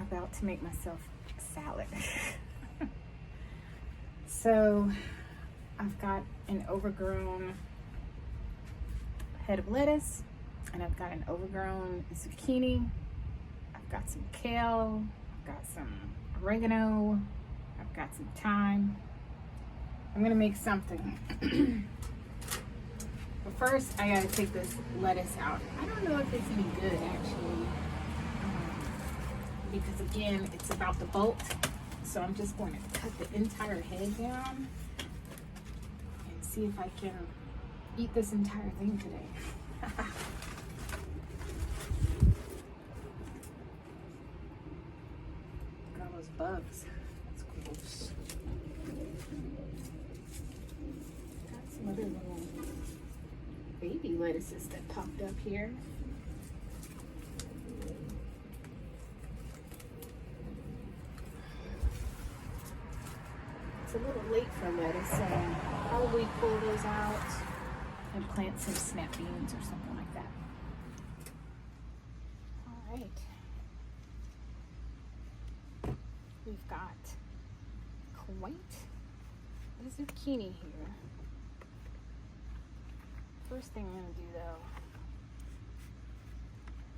about to make myself a salad. So I've got an overgrown head of lettuce, and I've got an overgrown zucchini. I've got some kale, I've got some oregano, I've got some thyme. I'm gonna make something. But first I gotta take this lettuce out. I don't know if it's any good actually, because again, it's about the bolt. So I'm just going to cut the entire head down and see if I can eat this entire thing today. Got all those bugs. That's gross. Got some other little baby lettuces that popped up here. It's a little late for lettuce, so I'll probably pull those out and plant some snap beans or something like that. All right. We've got quite the zucchini here. First thing I'm gonna do though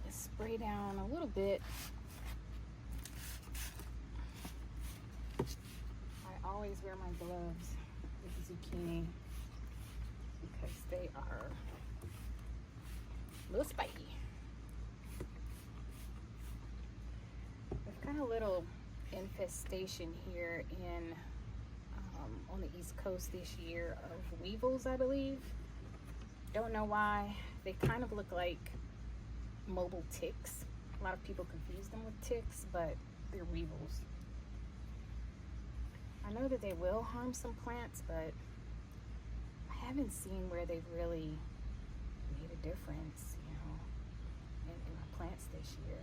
is spray down a little bit. I always wear my gloves with the zucchini because they are a little spiky. We've got a little infestation here in on the East Coast this year of weevils, I believe. Don't know why. They kind of look like mobile ticks. A lot of people confuse them with ticks, but they're weevils. I know that they will harm some plants, but I haven't seen where they've really made a difference, you know, in my plants this year.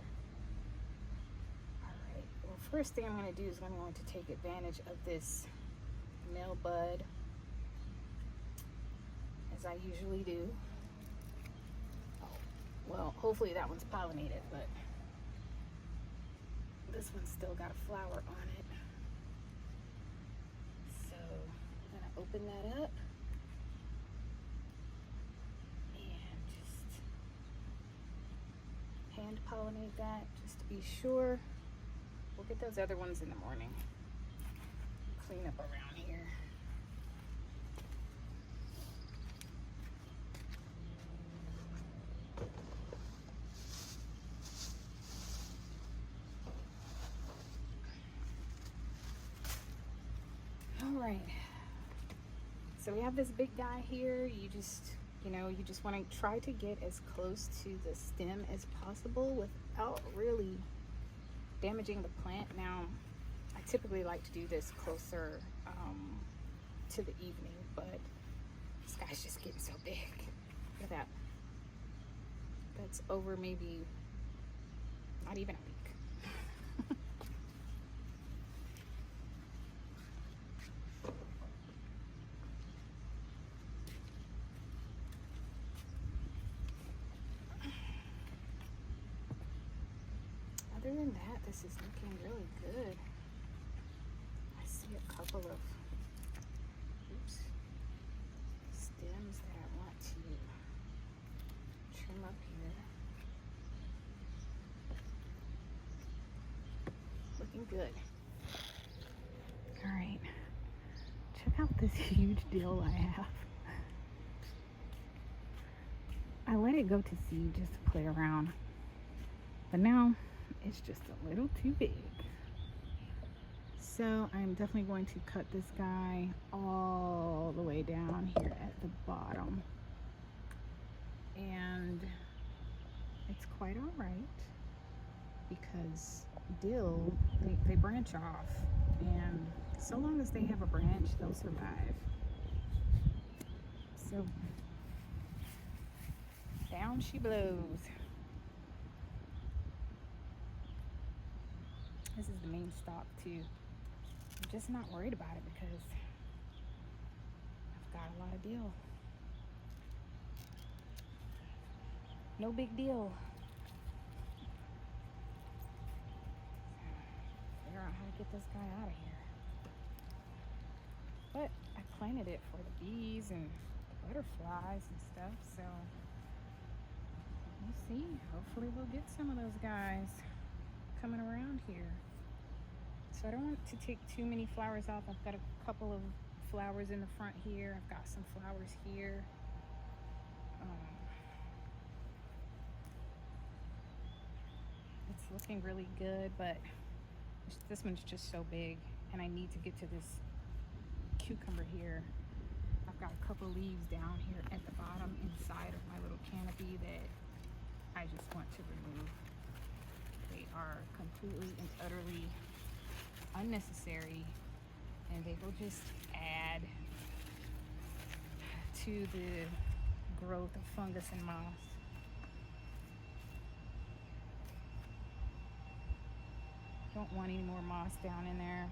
All right, well, first thing I'm going to do is I'm going to take advantage of this male bud, as I usually do. Oh, well, hopefully that one's pollinated, but this one's still got a flower on it. So I'm gonna open that up and just hand pollinate that just to be sure. We'll get those other ones in the morning. Clean up around here. All right, so we have this big guy here. You just want to try to get as close to the stem as possible without really damaging the plant. Now, I typically like to do this closer to the evening, but this guy's just getting so big. Look at that. That's over maybe not even a week. Other than that, this is looking really good. I see a couple of stems that I want to trim up here. Looking good. All right, check out this huge dill I have. I let it go to seed just to play around, but now it's just a little too big. So I'm definitely going to cut this guy all the way down here at the bottom. And it's quite all right because dill, they branch off. And so long as they have a branch, they'll survive. So down she blows. This is the main stalk too. I'm just not worried about it because I've got a lot of dill. No big deal. get this guy out of here. But I planted it for the bees and the butterflies and stuff, so we'll see. Hopefully we'll get some of those guys coming around here. So I don't want to take too many flowers off. I've got a couple of flowers in the front here. I've got some flowers here. It's looking really good, but this one's just so big, and I need to get to this cucumber here. I've got a couple leaves down here at the bottom inside of my little canopy that I just want to remove. They are completely and utterly unnecessary, and they will just add to the growth of fungus and moss. Don't want any more moss down in there.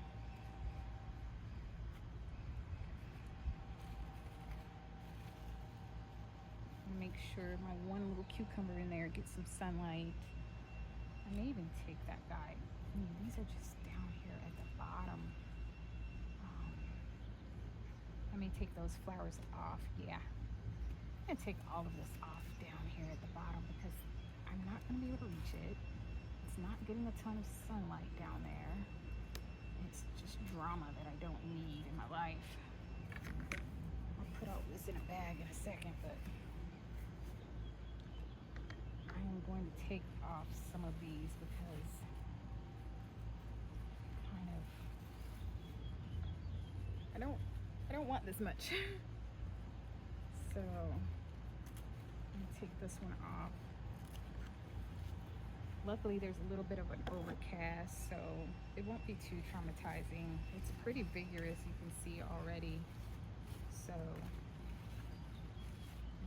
Make sure my one little cucumber in there gets some sunlight. I may even take that guy. These are just down here at the bottom. I may take those flowers off. Yeah, I'm gonna take all of this off down here at the bottom because I'm not gonna be able to reach it. It's not getting a ton of sunlight down there. It's just drama that I don't need in my life. I'll put all this in a bag in a second, but I am going to take off some of these because I don't want this much. So I'm gonna take this one off. Luckily there's a little bit of an overcast, so it won't be too traumatizing. It's pretty vigorous, you can see already. So I'm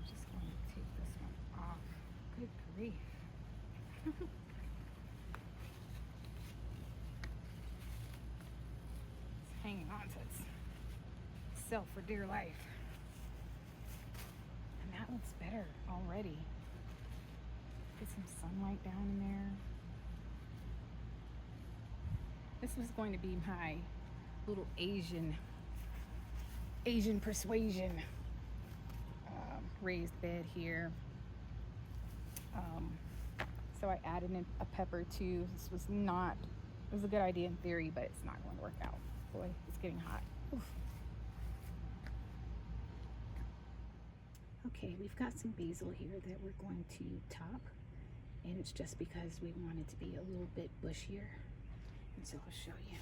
just going to take this one off. Good grief. It's hanging on to itself for dear life. And that looks better already. Get some sunlight down in there. This was going to be my little Asian persuasion raised bed here. So I added in a pepper too. This was not, it was a good idea in theory, but it's not going to work out. Boy, it's getting hot. Oof. Okay, we've got some basil here that we're going to top, and it's just because we want it to be a little bit bushier. And so I'll show you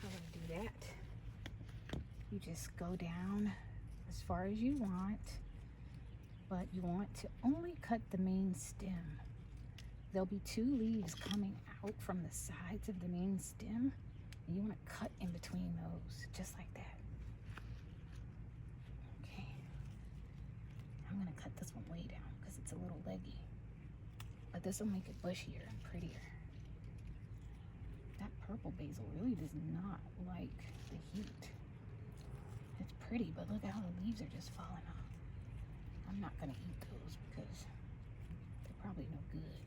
how to do that. You just go down as far as you want, but you want to only cut the main stem. There'll be 2 leaves coming out from the sides of the main stem, and you want to cut in between those, just like that. Okay. I'm going to cut this one way down because it's a little leggy, but this will make it bushier and prettier. That purple basil really does not like the heat. It's pretty, but look how the leaves are just falling off. I'm not going to eat those because they're probably no good.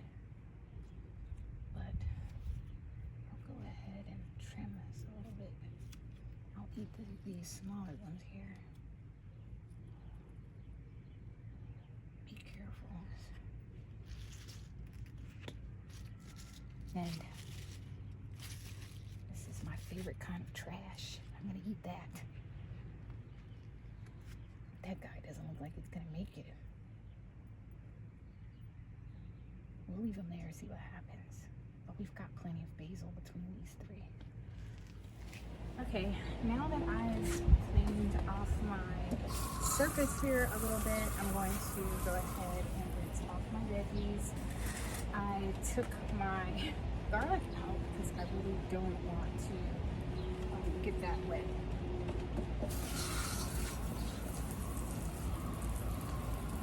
But I'll go ahead and trim this a little bit. I'll eat these smaller ones here. Be careful. And this is my favorite kind of trash. I'm going to eat that. That guy doesn't look like it's going to make it. We'll leave him there, see what happens. But we've got plenty of basil between these 3. Okay, now that I've cleaned off my surface here a little bit, I'm going to go ahead and rinse off my veggies. I took my garlic out because I really don't want to get that wet.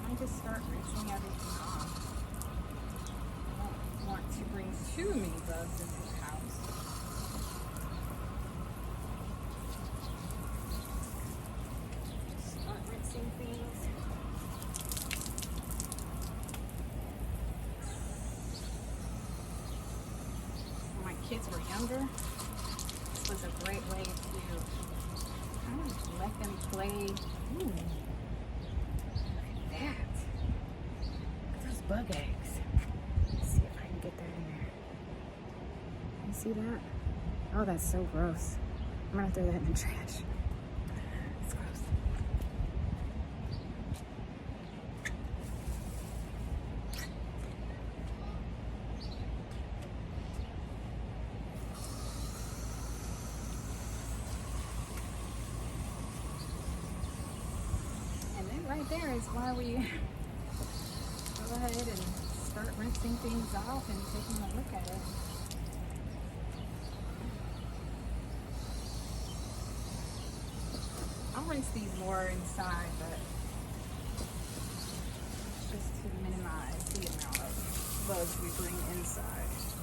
I just start rinsing everything off. I don't want to bring too many bugs into the house. Just start rinsing things. When my kids were younger, is a great way to kind of let them play. Ooh, look at that. Look at those bug eggs. Let's see if I can get that in there. You see that? Oh, that's so gross. I'm gonna throw that in the trash. It's gross. And then right there is why we go ahead and start rinsing things off and taking a look at it. I'll rinse these more inside, but just to minimize the amount of bugs we bring inside.